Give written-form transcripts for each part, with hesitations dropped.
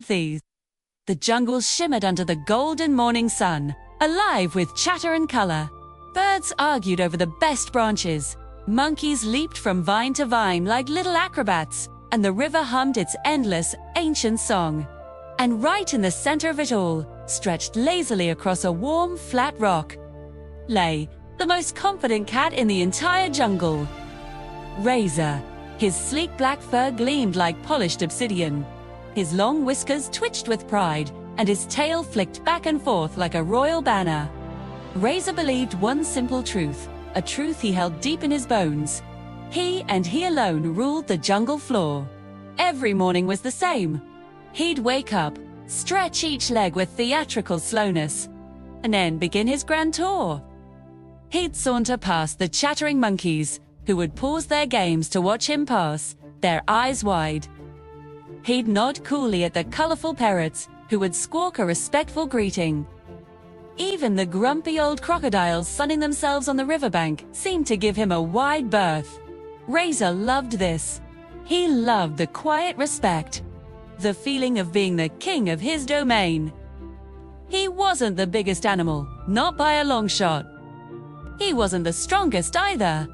These. The jungle shimmered under the golden morning sun, alive with chatter and color. Birds argued over the best branches. Monkeys leaped from vine to vine like little acrobats, and the river hummed its endless, ancient song. And right in the center of it all, stretched lazily across a warm, flat rock, lay the most confident cat in the entire jungle. Razor. His sleek black fur gleamed like polished obsidian. His long whiskers twitched with pride, and his tail flicked back and forth like a royal banner. Razor believed one simple truth, a truth he held deep in his bones. He and he alone ruled the jungle floor. Every morning was the same. He'd wake up, stretch each leg with theatrical slowness, and then begin his grand tour. He'd saunter past the chattering monkeys, who would pause their games to watch him pass, their eyes wide. He'd nod coolly at the colorful parrots, who would squawk a respectful greeting. Even the grumpy old crocodiles sunning themselves on the riverbank seemed to give him a wide berth. Razor loved this. He loved the quiet respect, the feeling of being the king of his domain. He wasn't the biggest animal, not by a long shot. He wasn't the strongest either.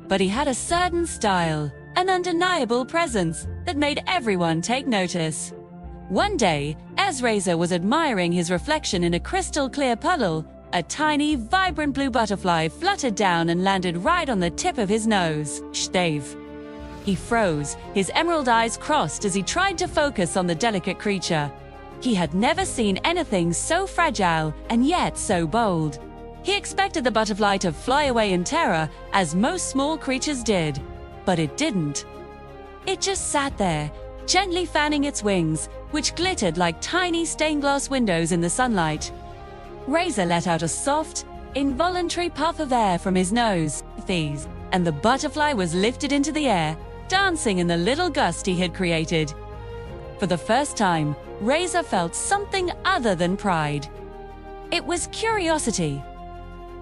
But he had a certain style, an undeniable presence that made everyone take notice. One day, as Razor was admiring his reflection in a crystal-clear puddle, a tiny, vibrant blue butterfly fluttered down and landed right on the tip of his nose. Stave. He froze, his emerald eyes crossed as he tried to focus on the delicate creature. He had never seen anything so fragile and yet so bold. He expected the butterfly to fly away in terror, as most small creatures did. But it didn't. It just sat there, gently fanning its wings, which glittered like tiny stained glass windows in the sunlight. Razor let out a soft, involuntary puff of air from his nose, and the butterfly was lifted into the air, dancing in the little gust he had created. For the first time, Razor felt something other than pride. It was curiosity.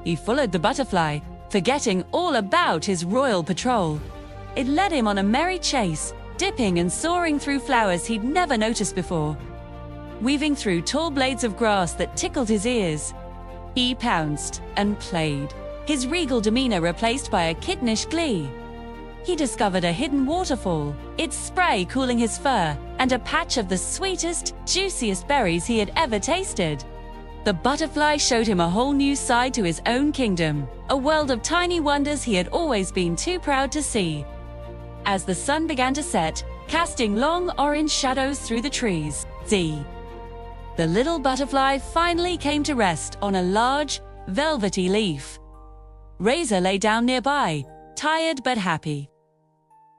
He followed the butterfly, forgetting all about his royal patrol. It led him on a merry chase, dipping and soaring through flowers he'd never noticed before. Weaving through tall blades of grass that tickled his ears, he pounced and played, his regal demeanor replaced by a kittenish glee. He discovered a hidden waterfall, its spray cooling his fur, and a patch of the sweetest, juiciest berries he had ever tasted. The butterfly showed him a whole new side to his own kingdom, a world of tiny wonders he had always been too proud to see. As the sun began to set, casting long orange shadows through the trees, the little butterfly finally came to rest on a large, velvety leaf. Razor lay down nearby, tired but happy.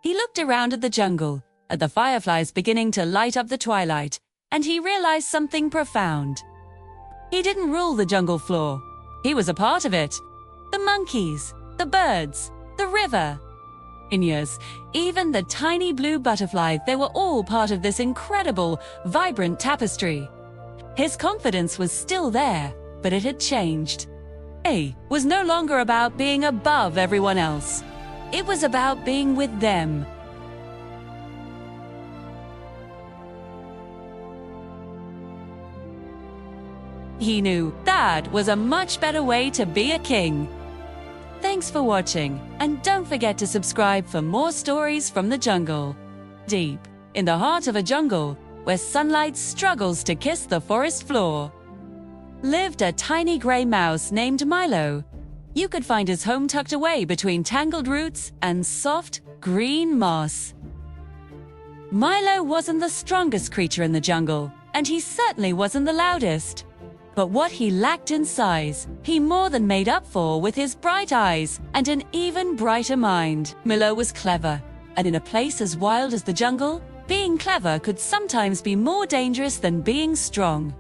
He looked around at the jungle, at the fireflies beginning to light up the twilight, and he realized something profound. He didn't rule the jungle floor. He was a part of it. The monkeys, the birds, the river. Yes, even the tiny blue butterfly, they were all part of this incredible, vibrant tapestry. His confidence was still there, but it had changed. It was no longer about being above everyone else. It was about being with them. He knew that was a much better way to be a king. Thanks for watching, and don't forget to subscribe for more stories from the jungle. Deep in the heart of a jungle, where sunlight struggles to kiss the forest floor, lived a tiny gray mouse named Milo. You could find his home tucked away between tangled roots and soft, green moss. Milo wasn't the strongest creature in the jungle, and he certainly wasn't the loudest. But what he lacked in size, he more than made up for with his bright eyes and an even brighter mind. Milo was clever, and in a place as wild as the jungle, being clever could sometimes be more dangerous than being strong.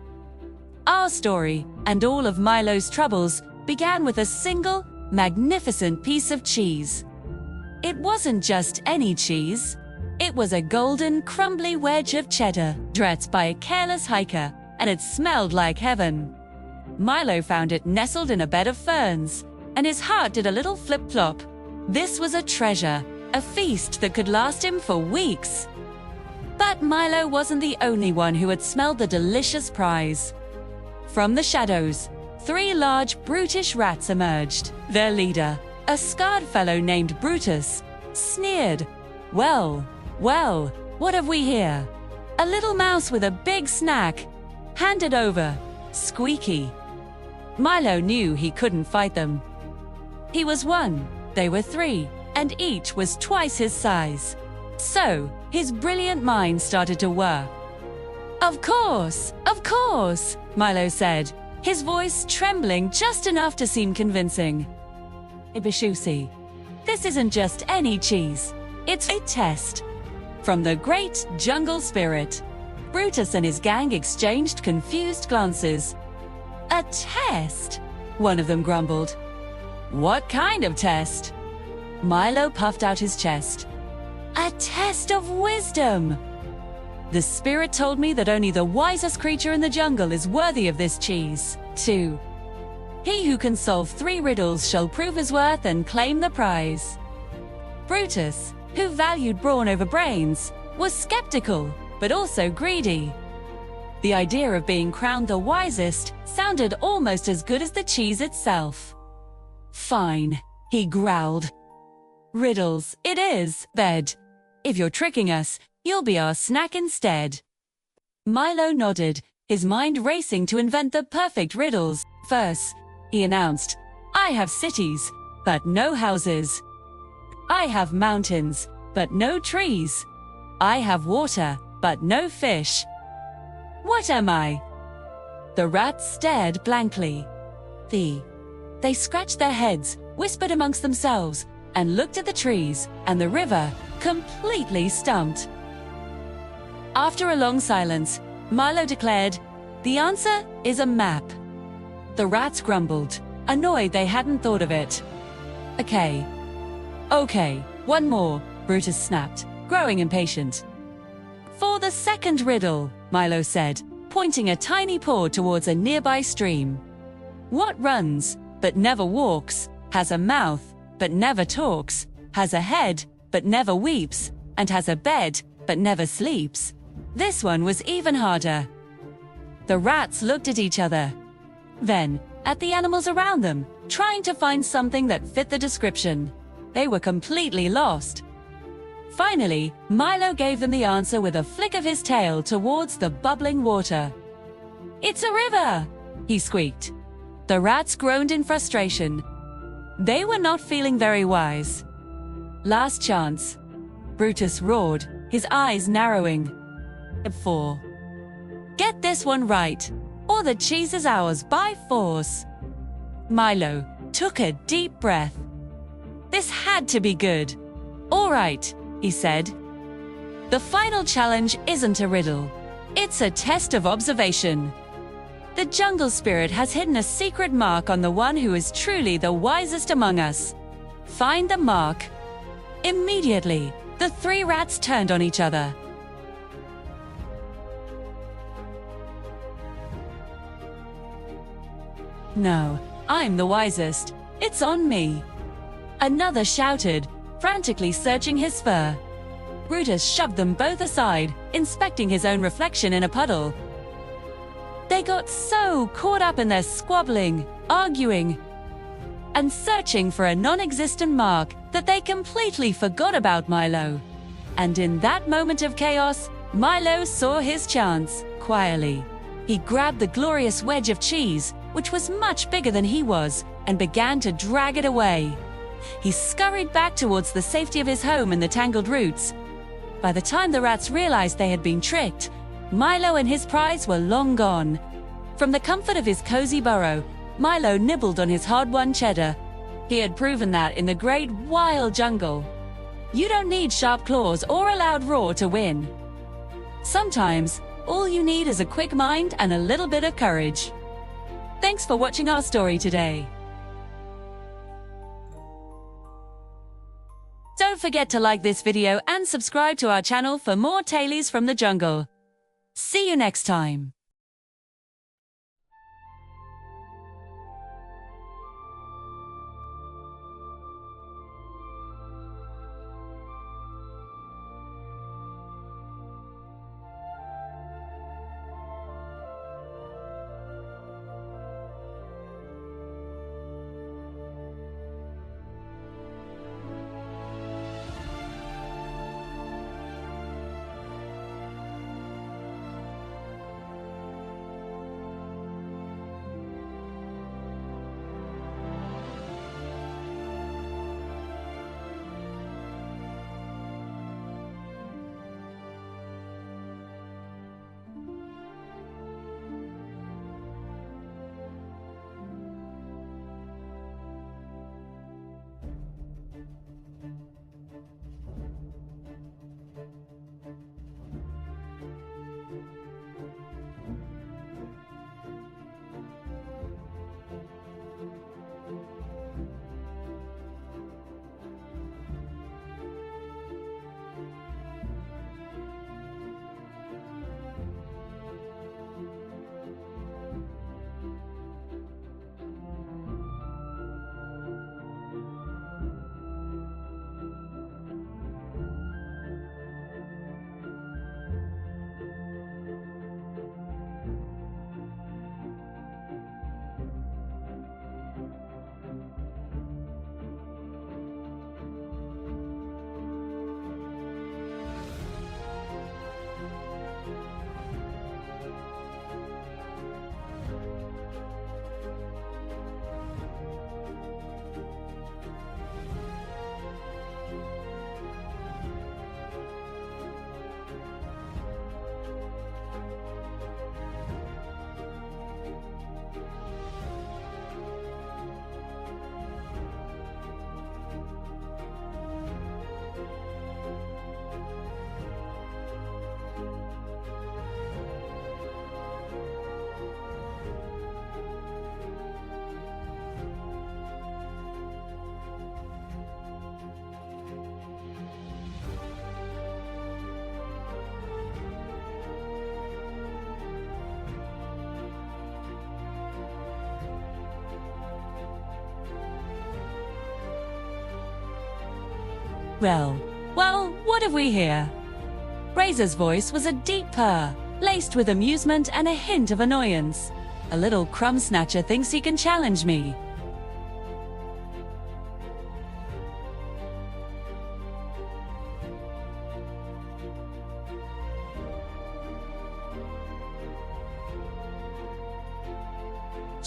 Our story, and all of Milo's troubles, began with a single, magnificent piece of cheese. It wasn't just any cheese. It was a golden, crumbly wedge of cheddar, dressed by a careless hiker, and it smelled like heaven. Milo found it nestled in a bed of ferns, and his heart did a little flip-flop. This was a treasure, a feast that could last him for weeks. But Milo wasn't the only one who had smelled the delicious prize. From the shadows, 3 large, brutish rats emerged. Their leader, a scarred fellow named Brutus, sneered. Well, what have we here? A little mouse with a big snack. Hand it over. Squeaky. Milo knew he couldn't fight them. He was 1, they were 3, and each was twice his size. So, his brilliant mind started to whir. Of course, Milo said, his voice trembling just enough to seem convincing. Ibishusi, this isn't just any cheese. It's a test. From the great jungle spirit. Brutus and his gang exchanged confused glances. A test? One of them grumbled. What kind of test? Milo puffed out his chest. A test of wisdom. The spirit told me that only the wisest creature in the jungle is worthy of this cheese. 2. He who can solve 3 riddles shall prove his worth and claim the prize. Brutus, who valued brawn over brains, was skeptical, but also greedy. The idea of being crowned the wisest sounded almost as good as the cheese itself. Fine, he growled. Riddles, it is, bed. If you're tricking us, you'll be our snack instead. Milo nodded, his mind racing to invent the perfect riddles. First, he announced, I have cities, but no houses. I have mountains, but no trees. I have water, but no fish. What am I? The rats stared blankly. They scratched their heads, whispered amongst themselves, and looked at the trees and the river, completely stumped. After a long silence, Milo declared, the answer is a map. The rats grumbled, annoyed they hadn't thought of it. Okay, one more, Brutus snapped, growing impatient. For the second riddle, Milo said, pointing a tiny paw towards a nearby stream. What runs, but never walks, has a mouth, but never talks, has a head, but never weeps, and has a bed, but never sleeps? This one was even harder. The rats looked at each other. Then, at the animals around them, trying to find something that fit the description. They were completely lost. Finally, Milo gave them the answer with a flick of his tail towards the bubbling water. It's a river, he squeaked. The rats groaned in frustration. They were not feeling very wise. Last chance. Brutus roared, his eyes narrowing. 4. Get this one right, or the cheese is ours by force. Milo took a deep breath. This had to be good. All right, he said. The final challenge isn't a riddle. It's a test of observation. The jungle spirit has hidden a secret mark on the one who is truly the wisest among us. Find the mark. Immediately, the 3 rats turned on each other. No, I'm the wisest. It's on me. Another shouted, frantically searching his fur. Brutus shoved them both aside, inspecting his own reflection in a puddle. They got so caught up in their squabbling, arguing, and searching for a non-existent mark that they completely forgot about Milo. And in that moment of chaos, Milo saw his chance, quietly. He grabbed the glorious wedge of cheese, which was much bigger than he was, and began to drag it away. He scurried back towards the safety of his home in the tangled roots. By the time the rats realized they had been tricked, Milo and his prize were long gone. From the comfort of his cozy burrow, Milo nibbled on his hard-won cheddar. He had proven that in the great wild jungle, you don't need sharp claws or a loud roar to win. Sometimes, all you need is a quick mind and a little bit of courage. Thanks for watching our story today. Don't forget to like this video and subscribe to our channel for more tailies from the jungle. See you next time. Well, what have we here? Razor's voice was a deep purr, laced with amusement and a hint of annoyance. A little crumb snatcher thinks he can challenge me.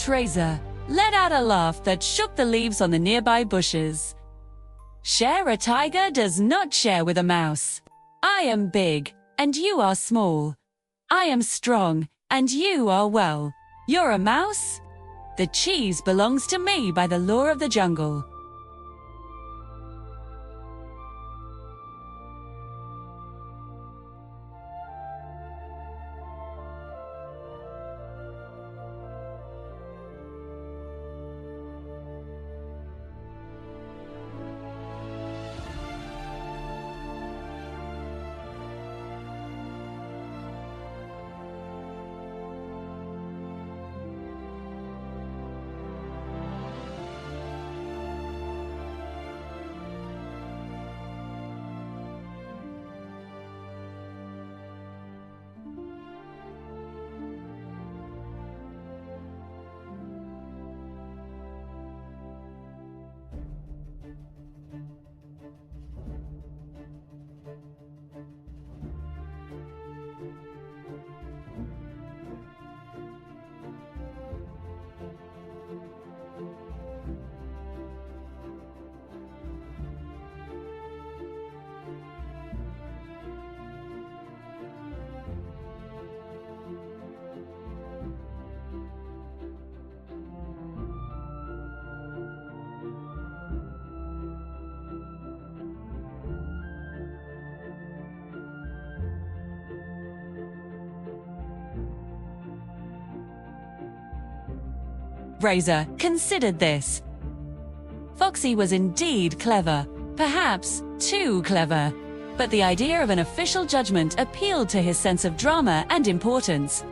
Razor let out a laugh that shook the leaves on the nearby bushes. Share a tiger does not share with a mouse. I am big, and you are small. I am strong, and you are well. You're a mouse? The cheese belongs to me by the law of the jungle. Razor considered this. Foxy was indeed clever, perhaps too clever, but the idea of an official judgment appealed to his sense of drama and importance.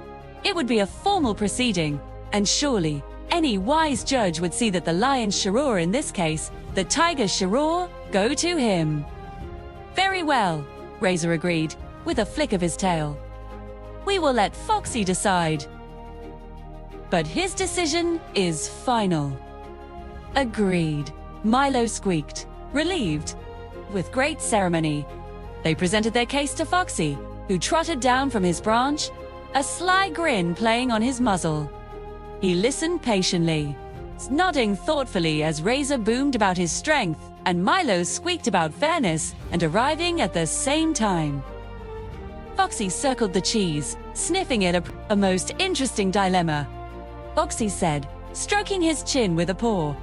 It would be a formal proceeding, and surely any wise judge would see that the lion's shrour in this case, the tiger's shrour, go to him. Very well, Razor agreed, with a flick of his tail. We will let Foxy decide. But his decision is final. Agreed, Milo squeaked, relieved. With great ceremony, they presented their case to Foxy, who trotted down from his branch, a sly grin playing on his muzzle. He listened patiently, nodding thoughtfully as Razor boomed about his strength and Milo squeaked about fairness and arriving at the same time. Foxy circled the cheese, sniffing at a most interesting dilemma. Foxy said, stroking his chin with a paw.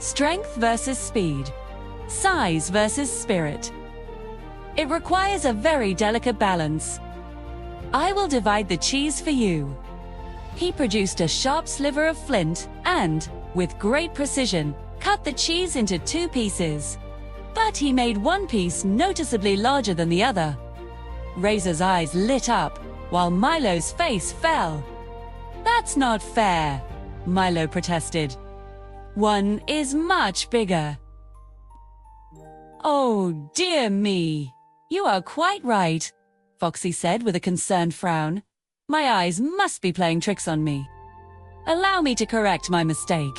Strength versus speed. Size versus spirit. It requires a very delicate balance. I will divide the cheese for you. He produced a sharp sliver of flint and, with great precision, cut the cheese into 2 pieces. But he made one piece noticeably larger than the other. Razor's eyes lit up, while Milo's face fell. That's not fair, Milo protested. One is much bigger. Oh, dear me. You are quite right, Foxy said with a concerned frown. My eyes must be playing tricks on me. Allow me to correct my mistake.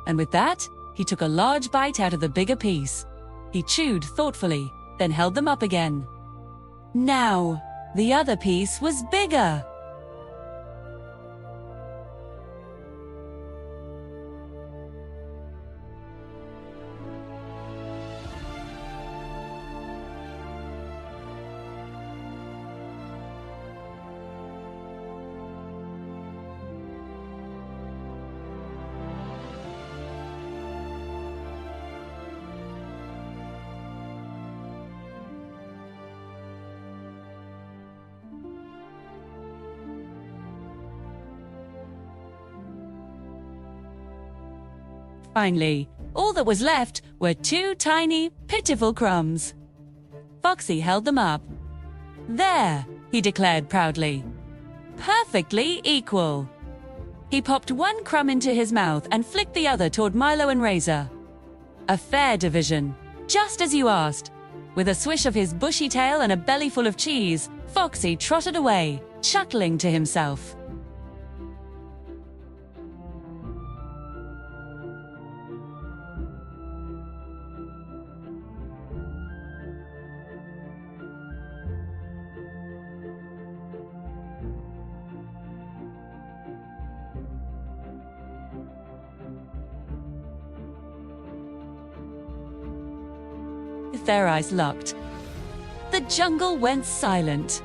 And with that, he took a large bite out of the bigger piece. He chewed thoughtfully, then held them up again. Now, the other piece was bigger. Finally, all that was left were 2 tiny, pitiful crumbs. Foxy held them up. There, he declared proudly. Perfectly equal. He popped 1 crumb into his mouth and flicked the other toward Milo and Razor. A fair division, just as you asked, With a swish of his bushy tail and a belly full of cheese, Foxy trotted away, chuckling to himself. With their eyes locked, the jungle went silent.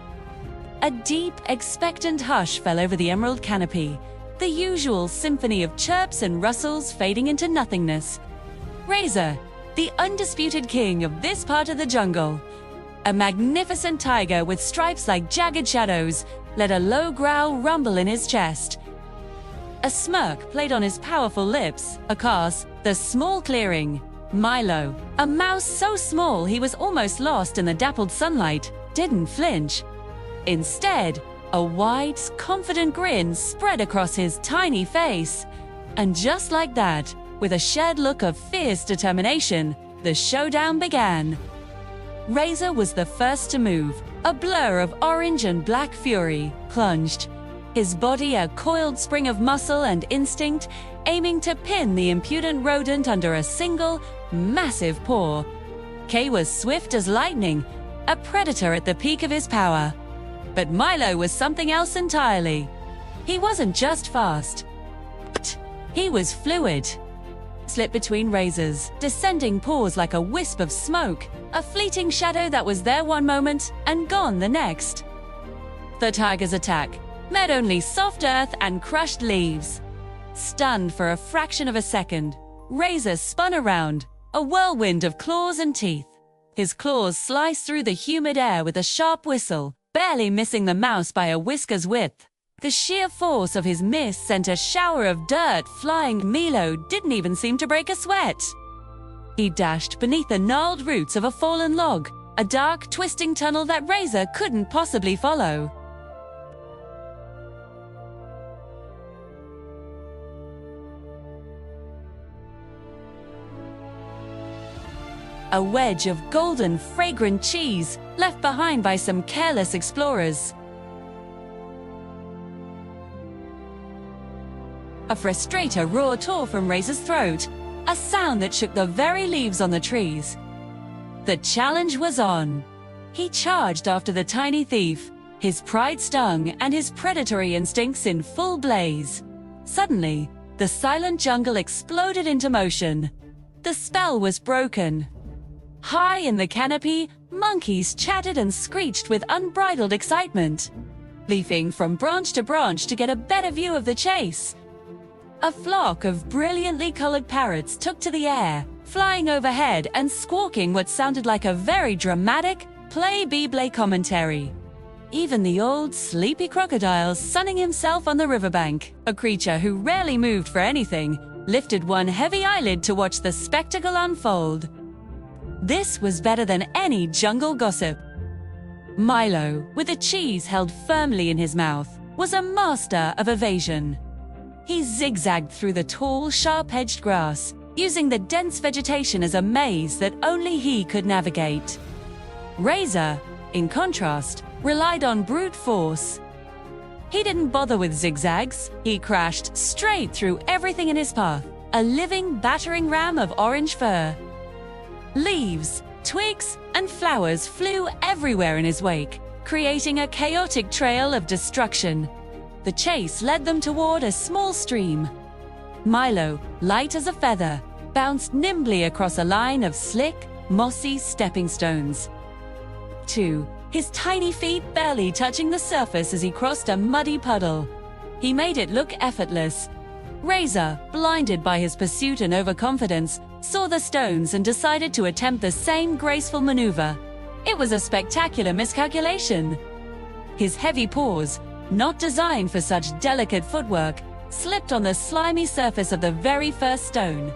A deep, expectant hush fell over the emerald canopy, the usual symphony of chirps and rustles fading into nothingness. Razor, the undisputed king of this part of the jungle, a magnificent tiger with stripes like jagged shadows, let a low growl rumble in his chest. A smirk played on his powerful lips, across the small clearing. Milo, a mouse so small he was almost lost in the dappled sunlight, didn't flinch. Instead, a wide, confident grin spread across his tiny face. And just like that, with a shared look of fierce determination, the showdown began. Razor was the first to move, a blur of orange and black fury, plunged. His body a coiled spring of muscle and instinct, aiming to pin the impudent rodent under a single, massive paw. Kay was swift as lightning, a predator at the peak of his power. But Milo was something else entirely. He wasn't just fast. He was fluid. Slipped between razors, descending paws like a wisp of smoke, a fleeting shadow that was there one moment and gone the next. The tiger's attack met only soft earth and crushed leaves. Stunned for a fraction of a second, Razor spun around, a whirlwind of claws and teeth. His claws sliced through the humid air with a sharp whistle, barely missing the mouse by a whisker's width. The sheer force of his miss sent a shower of dirt flying. Milo didn't even seem to break a sweat. He dashed beneath the gnarled roots of a fallen log, a dark, twisting tunnel that Razor couldn't possibly follow. A wedge of golden, fragrant cheese left behind by some careless explorers. A frustrator roar tore from Razor's throat, a sound that shook the very leaves on the trees. The challenge was on. He charged after the tiny thief, his pride stung and his predatory instincts in full blaze. Suddenly, the silent jungle exploded into motion. The spell was broken. High in the canopy, monkeys chattered and screeched with unbridled excitement, leaping from branch to branch to get a better view of the chase. A flock of brilliantly colored parrots took to the air, flying overhead and squawking what sounded like a very dramatic play-by-play commentary. Even the old, sleepy crocodile sunning himself on the riverbank, a creature who rarely moved for anything, lifted one heavy eyelid to watch the spectacle unfold. This was better than any jungle gossip. Milo, with the cheese held firmly in his mouth, was a master of evasion. He zigzagged through the tall, sharp-edged grass, using the dense vegetation as a maze that only he could navigate. Razor, in contrast, relied on brute force. He didn't bother with zigzags. He crashed straight through everything in his path, a living, battering ram of orange fur. Leaves, twigs, and flowers flew everywhere in his wake, creating a chaotic trail of destruction. The chase led them toward a small stream. Milo, light as a feather, bounced nimbly across a line of slick, mossy stepping stones. His tiny feet barely touching the surface as he crossed a muddy puddle. He made it look effortless. Razor, blinded by his pursuit and overconfidence, saw the stones and decided to attempt the same graceful maneuver. It was a spectacular miscalculation. His heavy paws, not designed for such delicate footwork, slipped on the slimy surface of the very first stone.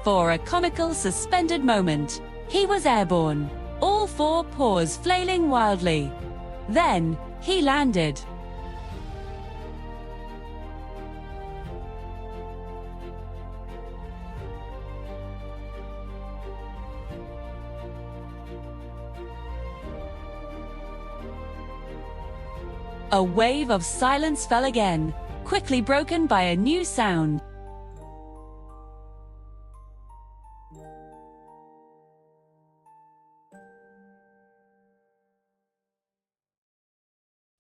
For a comical, suspended moment, he was airborne, all four paws flailing wildly. Then, he landed. A wave of silence fell again, quickly broken by a new sound.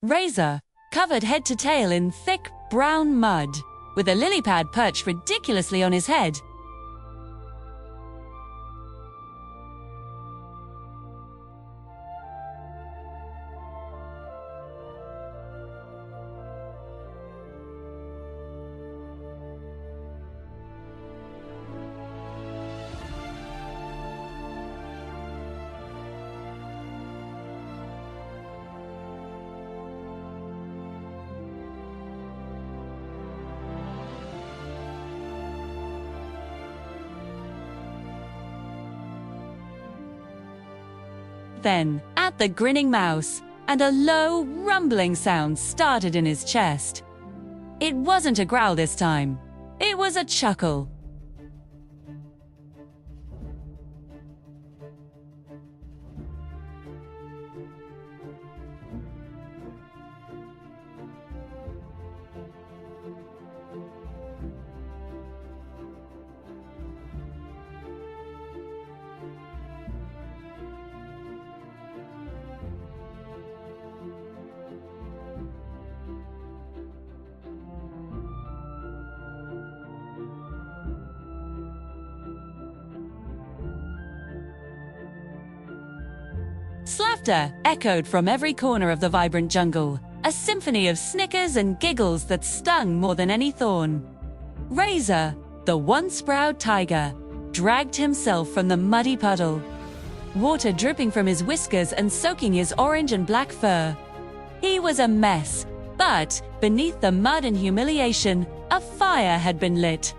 Razor, covered head to tail in thick, brown mud, with a lily pad perched ridiculously on his head. Then, at the grinning mouse, and a low, rumbling sound started in his chest. It wasn't a growl this time. It was a chuckle. Laughter echoed from every corner of the vibrant jungle, a symphony of snickers and giggles that stung more than any thorn. Razor, the once proud tiger, dragged himself from the muddy puddle, water dripping from his whiskers and soaking his orange and black fur. He was a mess, but beneath the mud and humiliation, a fire had been lit.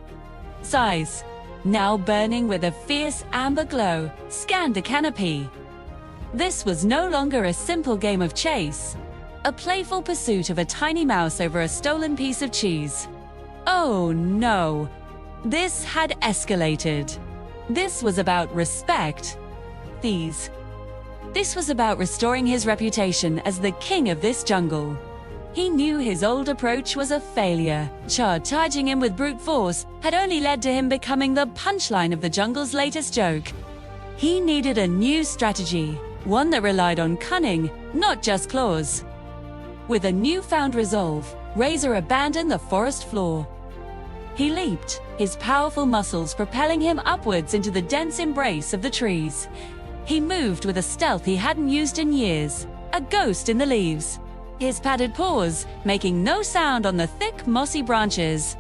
Size, now burning with a fierce amber glow, scanned the canopy. This was no longer a simple game of chase, a playful pursuit of a tiny mouse over a stolen piece of cheese. Oh no, this had escalated. This was about respect. This was about restoring his reputation as the king of this jungle. He knew his old approach was a failure. Charging him with brute force had only led to him becoming the punchline of the jungle's latest joke. He needed a new strategy. One that relied on cunning, not just claws. With a newfound resolve, Razor abandoned the forest floor. He leaped, his powerful muscles propelling him upwards into the dense embrace of the trees. He moved with a stealth he hadn't used in years, a ghost in the leaves. His padded paws making no sound on the thick, mossy branches.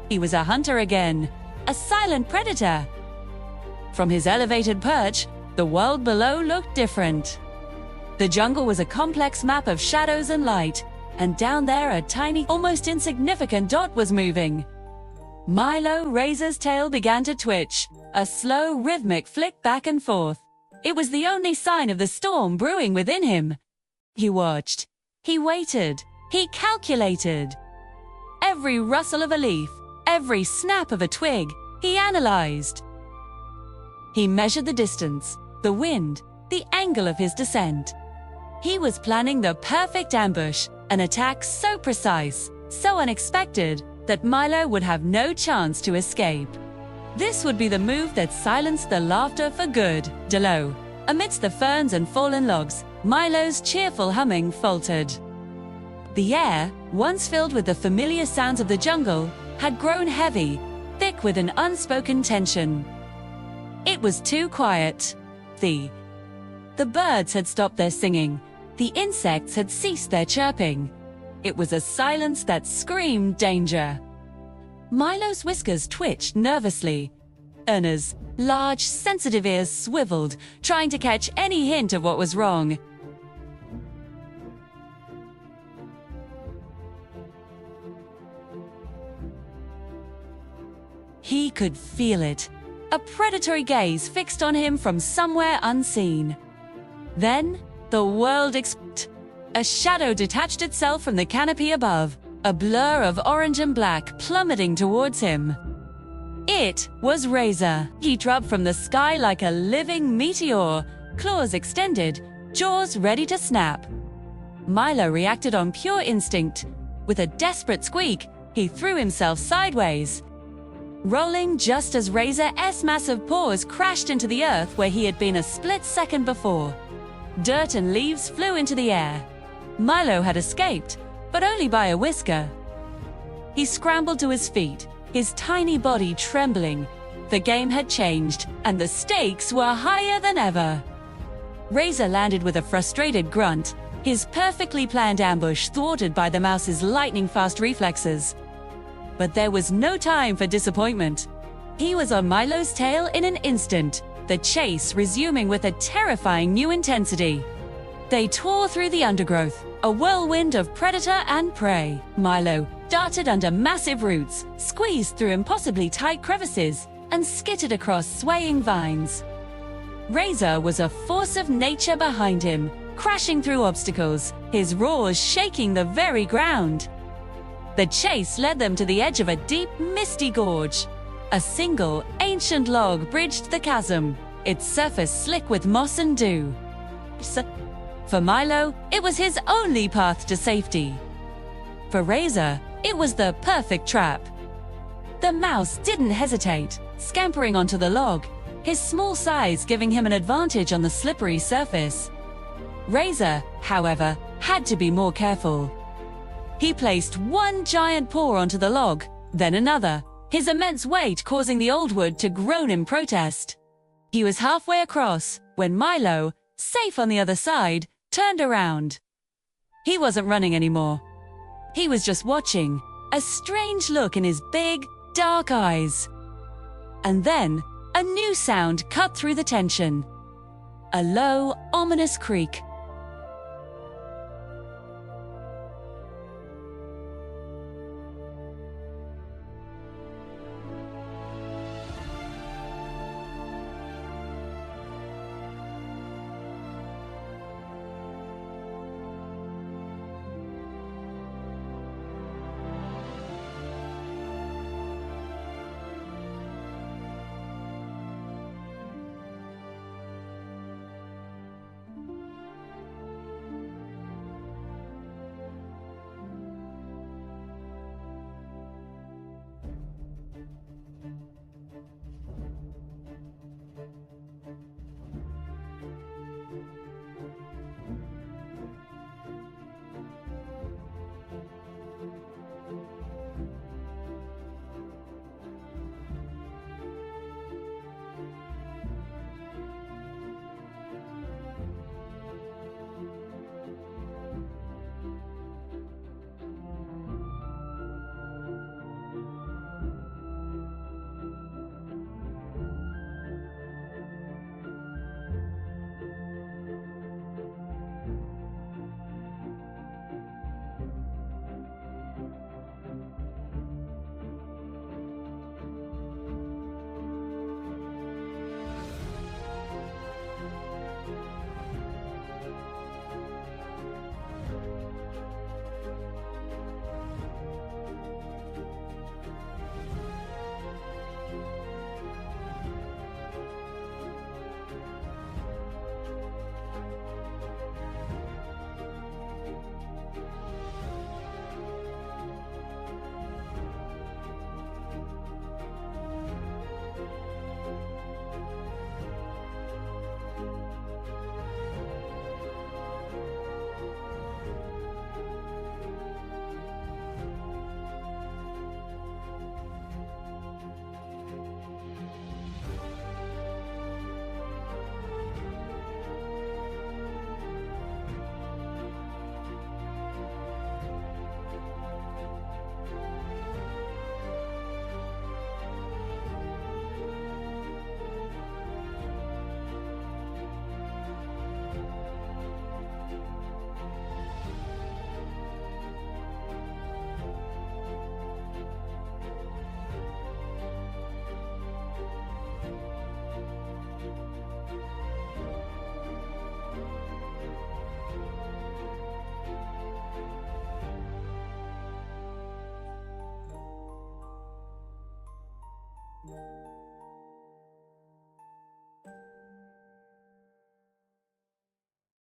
He was a hunter again, a silent predator. From his elevated perch, the world below looked different. The jungle was a complex map of shadows and light, and down there a tiny, almost insignificant dot was moving. Milo Razor's tail began to twitch, a slow, rhythmic flick back and forth. It was the only sign of the storm brewing within him. He watched. He waited. He calculated. Every rustle of a leaf, every snap of a twig, he analyzed. He measured the distance, the wind, the angle of his descent. He was planning the perfect ambush, an attack so precise, so unexpected, that Milo would have no chance to escape. This would be the move that silenced the laughter for good. Below, amidst the ferns and fallen logs, Milo's cheerful humming faltered. The air, once filled with the familiar sounds of the jungle, had grown heavy, thick with an unspoken tension. It was too quiet. The birds had stopped their singing. The insects had ceased their chirping. It was a silence that screamed danger. Milo's whiskers twitched nervously. Erna's large, sensitive ears swiveled, trying to catch any hint of what was wrong. He could feel it. A predatory gaze fixed on him from somewhere unseen. Then, the world exploded. A shadow detached itself from the canopy above, a blur of orange and black plummeting towards him. It was Razor. He dropped from the sky like a living meteor, claws extended, jaws ready to snap. Milo reacted on pure instinct. With a desperate squeak, he threw himself sideways, rolling just as Razor's massive paws crashed into the earth where he had been a split second before. Dirt and leaves flew into the air. Milo had escaped, but only by a whisker. He scrambled to his feet, his tiny body trembling. The game had changed, and the stakes were higher than ever. Razor landed with a frustrated grunt, his perfectly planned ambush thwarted by the mouse's lightning-fast reflexes. But there was no time for disappointment. He was on Milo's tail in an instant, the chase resuming with a terrifying new intensity. They tore through the undergrowth, a whirlwind of predator and prey. Milo darted under massive roots, squeezed through impossibly tight crevices, and skittered across swaying vines. Razor was a force of nature behind him, crashing through obstacles, his roars shaking the very ground. The chase led them to the edge of a deep, misty gorge. A single, ancient log bridged the chasm, its surface slick with moss and dew. For Milo, it was his only path to safety. For Razor, it was the perfect trap. The mouse didn't hesitate, scampering onto the log, his small size giving him an advantage on the slippery surface. Razor, however, had to be more careful. He placed one giant paw onto the log, then another, his immense weight causing the old wood to groan in protest. He was halfway across when Milo, safe on the other side, turned around. He wasn't running anymore. He was just watching, a strange look in his big, dark eyes. And then, a new sound cut through the tension. A low, ominous creak.